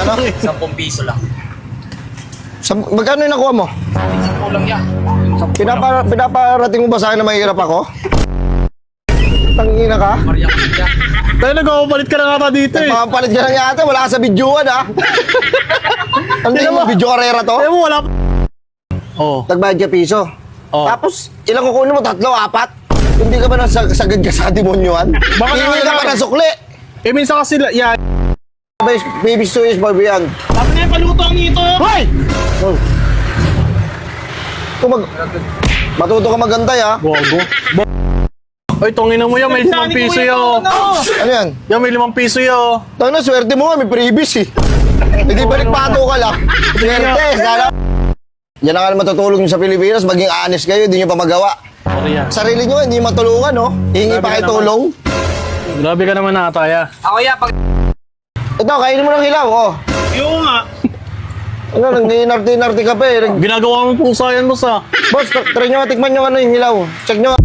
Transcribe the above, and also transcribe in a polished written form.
Magkano? 10 piso lang. Magkano yung nakuha mo? 10 lang yan. Pinaparating mo ba sa akin na mahirap ako? Tangina ka? Maria Kapitya. Tayo nag-uupalit ka na nga dito eh. Nagpapalit ka lang yata, wala ka sa videoan ha? Hindi mo, video karera to? Tayo mo wala pa. Oo. Nagbayad ka piso. Oh. Tapos, ilang kukunin mo? 3, 4? Hindi ka ba nasagad ka sa demonyoan? Baka Hingi ka naman- pa ng sukli. Eh minsan kasi, yan. Baby Swiss, baby yan. Sabi na yung paluto ang ito. Hoy! Matuto ka magantay ha? Bogo. Oy, tongin mo yan, may 5 piso yo. Ano yan? Yan, may 5 piso yo. Tangina, swerte mo nga, may previous eh. Hindi balik pato ka lang. Swerte, sana. Yan na nga naman matutulong nyo sa Pilipinas, maging honest kayo, hindi nyo pa magawa. Sorry yan. Sarili nyo, hindi matulungan, no? Hingi pa kayo tulong. Grabe ka naman nataya. Ako ya, pag... Ito, kainin mo ng hilaw, oh. Yung nga. Ano, nag-inarti-inarti ka pa eh. Ginagawa mo pusa yan, boss ah. Boss, try nyo, tikman nyo ano yung hilaw. Check nyo.